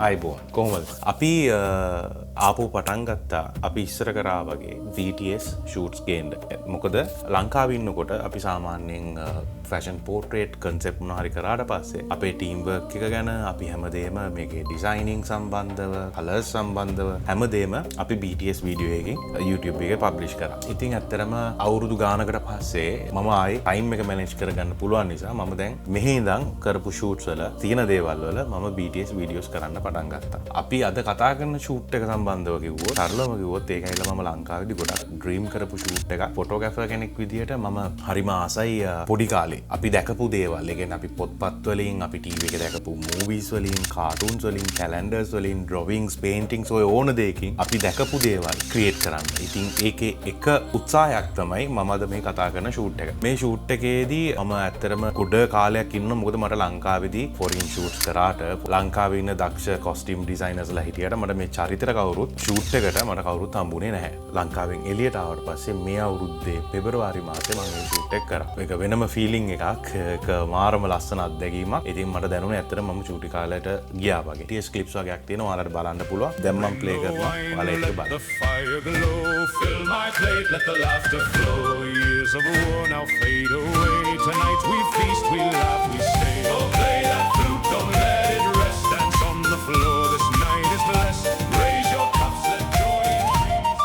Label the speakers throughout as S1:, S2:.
S1: අයිබෝන් කොහොමද අපි ආපු පටන් ගත්තා අපි ඉස්සර කරා වගේ VTS ෂූට්ස් ගේන්න. මොකද ලංකාවේ ඉන්නකොට අපි සාමාන්‍යයෙන් ෆැෂන් පෝර්ට්‍රේට් කන්සෙප්ට් මොනවා හරි කරාට පස්සේ අපේ ටීම් වර්ක් එක ගැන අපි හැමදේම මේකේ ඩිසයිනින් සම්බන්ධව කලර්ස් සම්බන්ධව හැමදේම අපි BTS වීඩියෝ එකකින් YouTube එකේ පබ්ලිෂ් කරා. ඉතින් ඇත්තටම අවුරුදු ගානකට පස්සේ මම ආයේ ටයිම් එක මැනේජ් කරගන්න පුළුවන් නිසා මම දැන් මෙහි ඉඳන් කරපු ෂූට්ස් වල තියෙන දේවල් වල මම BTS වීඩියෝස් කරන්න පටන් ගත්තා. අපි අද කතා කරන ෂූට් එක සම්බන්ධව කිව්වොත් සරලවම කිව්වොත් ඒක ඇවිල්ලා මම ලංකාවේදී ගොඩක් ඩ්‍රීම් කරපු ෂූට් එකක්. ෆොටෝග්‍රැෆර් කෙනෙක් විදියට මම හරිම ආසයි පොඩි කාලේ අපි දැකපු දේවල්. ඒ කියන්නේ අපි පොත්පත් වලින් අපි ටීවී එකේ දැකපු මූවීස් වලින්, කාටූන්ස් වලින්, කැලෙන්ඩර්ස් වලින්, ඩ්‍රොවිංග්ස්, පේන්ටින්ග්ස් ඔය ඕන දෙයකින් අපි දැකපු දේවල් ක්‍රියේට් කරන්න. ඉතින් ඒකේ එක උත්සාහයක් තමයි මම අද මේ කතා කරන ෂූට් එක. මේ ෂූට් එකේදී මම ඇත්තටම ගොඩ කාලයක් ඉන්නවා. මොකද මට ලංකාවේදී ෆොරින් ෂූට්ස් කරාට ලංකාවේ ඉන්න දක්ෂ කොස්ටියුම් ඩිසයිනර්ස්ලා හිටියට මට මේ චරිතර කවුරුත් ෂූට් එකට මට කවුරුත් හම්බුනේ නැහැ. ලංකාවෙන් එළියට ආවට පස්සේ මේ අවුරුද්දේ පෙබරවාරි මාසේ මම මේ ෂූට් එක කරා. ඒක වෙනම ෆීලිං එකක්. ඒක මාරම ලස්සන අත්දැකීමක්. ඉතින් මට දැනුනේ ඇත්තටම මම චූටි කාලේට ගියා වගේ. TS ක්ලිප්ස් වගේක් තියෙනවා. ඔයාලට බලන්න පුළුවන්. දැන් මම ප්ලේ කරනවා. ඔයාලා ඒක බලන්න.
S2: Fill my plate, let the laughter flow. Years of war now fade away. Tonight we feast, we laugh, we stay. Oh, play that flute, don't let it rest. Dance on the floor, this night is blessed. Raise your cups, let joy increase.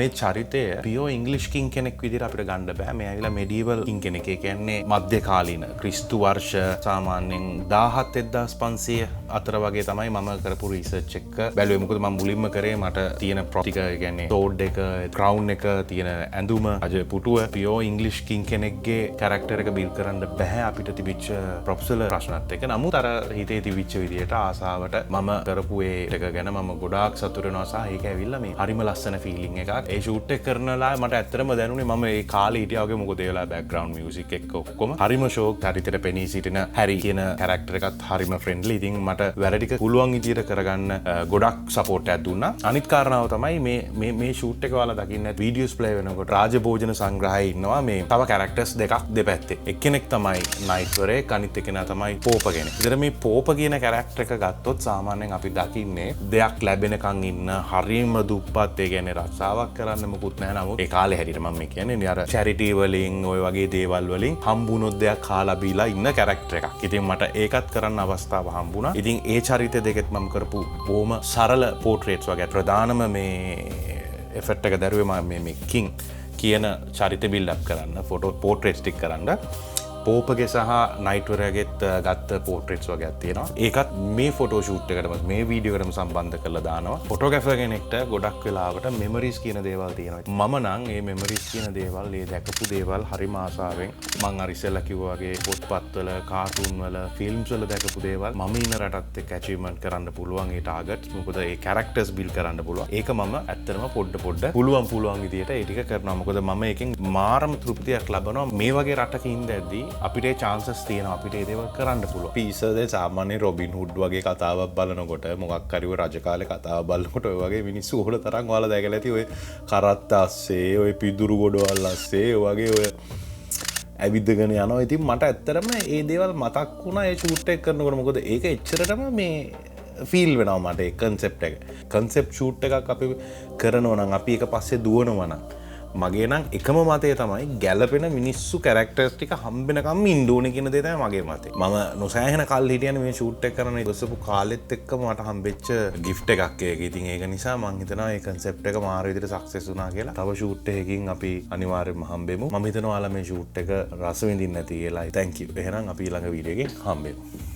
S1: මේ චරිතය පියෝ English කින් කෙනෙක් විදිහට අපිට ගන්න බෑ. මේ ඇවිල්ලා මෙඩීවල් කින් කෙනෙක්. ඒ කියන්නේ මධ්‍යකාලීන ක්‍රිස්තු වර්ෂ සාමාන්‍යයෙන් 17,500 අතර වගේ තමයි මම කරපු රිසර්ච් එක බැලුවේ. මොකද මම මුලින්ම කරේ මට තියෙන ප්‍රොටික ඒ කියන්නේ සෝඩ් එක, ක්‍රවුන් එක, තියෙන ඇඳුම, අජ පුටුව පියෝ ඉංග්ලිෂ් කින් කෙනෙක්ගේ කැරක්ටර් එක බිල්ඩ් කරන්න බෑ අපිට තිබිච්ච ප්‍රොෆෙසර් ප්‍රශ්නත් එක්ක. නමුත් අර හිතේ තිබිච්ච විදිහට ආසාවට මම කරපු ඒ එක ගැන මම ගොඩාක් සතුටු වෙනවා සහ ඒක ඇවිල්ලා මේ හරිම ලස්සන ෆීලිං එකක්. ඒ ෂූට් එක කරනලා මට ඇත්තටම දැනුනේ මම ඒ කාලේ හිටියා වගේ. මොකද ඒ වෙලාව බෑග්ග්‍රවුන්ඩ් මියුසික් එක්ක ඔක්කොම හරිම ෂෝක්. චරිතෙට පෙනී සිටින හැරි කියන කැරක්ටර් එකත් හරිම ෆ්‍රෙන්ඩ්ලි. ඉතින් මට වැඩ ටික පුළුවන් විදියට කරගන්න ගොඩක් සපෝට් එකක් දුන්නා. අනිත් කාරණාව තමයි මේ ෂූට් එක ඔයාලා දකින්න වීඩියෝස් ප්ලේ වෙනකොට රාජභෝජන සංග්‍රහයේ ඉන්නවා මේ තව කැරක්ටර්ස් දෙකක් දෙපැත්තේ. එක්කෙනෙක් තමයි නයිට්වරේක්, අනිත් එක්කෙනා තමයි පෝප කෙනෙක්. ඉතින් මේ පෝප කියන කැරක්ටර් එක ගත්තොත් සාමාන්‍යයෙන් අපි දකින්නේ දෙයක් ලැබෙනකන් ඉන්න හරිම දුප්පත්. ඒ කියන්නේ රස්සාවක් කරන්න මොකුත් නැහැ. නමුත් ඒ කාලේ හැටියට මම මේ කියන්නේ අර චැරිටි වලින් ඔය වගේ දේවල් වලින් හම්බුනොත් දෙයක් කාලා බීලා ඉන්න කැරක්ටර් එකක්. ඉතින් මට ඒකත් කරන්න අවස්ථාව හම්බුණා. ඉතින් ඒ චරිත දෙකෙත් මම කරපු බොහොම සරල පෝට්‍රේට්ස් වගේ. ප්‍රධානම මේ එෆෙක්ට් එක දරුවේ මම මේ කිං කියන චරිත බිල්ඩ් අප් කරන්න ෆොටෝ පෝට්‍රේට්ස් ටික කරන්න පෝපගේ සහ නයිට්වරයාගෙත් ගත්ත පෝට්‍රේට්ස් වගේක් තියෙනවා. ඒකත් මේ ෆොටෝ ෂූට් එකටම මේ වීඩියෝ එකටම සම්බන්ධ කරලා දානවා. ෆොටෝග්‍රැෆර් කෙනෙක්ට ගොඩක් වෙලාවට මෙමරිස් කියන දේවල් තියෙනවා. මම නම් මේ මෙමරිස් කියන දේවල්, මේ දැකපු දේවල් හරිම ආසාවෙන් මම අර ඉස්සෙල්ලා කිව්වා වගේ පොත්පත්වල, කාටූන් වල, ෆිල්ම්ස් වල දැකපු දේවල් මම ඉන්න රටත් එක්ක ඇචීව්මන්ට් කරන්න පුළුවන්. ඒ ටාගට්ස් මොකද ඒ කැරක්ටර්ස් බිල්ඩ් කරන්න පුළුවන්. ඒක මම ඇත්තටම පොඩ පුළුවන් විදියට ඒ ටික කරනවා. මොකද මම ඒකෙන් මාරම තෘප්තියක් ලබනවා. මේ වගේ රටක ඉඳද්දී අපිට චාන්සස් තියෙනවා අපිට ඒ දේවල් කරන්න පුළුවන්. පීසර්ද සාමාන්‍ය රොබින් හුඩ් වගේ කතාවක් බලනකොට මොකක් හරි ඔය රජ කාලේ කතාවක් බලනකොට ඔය වගේ මිනිස්සු ඔහොල තරම් ඔයාලා දැකලා ඇති ඔය කරත්ත අස්සේ ඔය පිදුරු ගොඩවල් අස්සේ ඔය වගේ ඔය ඇවිදගෙන යනවා. ඉතින් මට ඇත්තටම ඒ දේවල් මතක් වුණා ඒ ෂූට් එක කරනකොට. මොකද ඒක එච්චරටම මේ ෆීල් වෙනවා මට ඒ කන්සෙප්ට් එක. කන්සෙප්ට් ෂූට් එකක් අපි කරනවා නම් අපි ඒක පස්සේ දුවනවා නම් මගේ නම් එකම මතය තමයි ගැලපෙන මිනිස්සු කැරක්ටර්ස් ටික හම්බෙනකම් ඉන්න ඕනේ කියන දේ තමයි මගේ මතය. මම නොසෑහෙන කල් හිටියනේ මේ ෂූට් එක කරන ඉවසපු කාලෙත් එක්කම මට හම්බෙච්ච ගිෆ්ට් එකක් ඒක. ඉතින් ඒක නිසා මම හිතනවා මේ කන්සෙප්ට් එක මාර විදිහට සක්සස් වුණා කියලා. තව ෂූට් එකකින් අපි අනිවාර්යයෙන්ම හම්බෙමු. මම හිතනවා ඔයාලා මේ ෂූට් එක රස විඳින්න ඇති කියලා. thank you. එහෙනම් අපි ඊළඟ වීඩියෝ එකෙන් හම්බෙමු.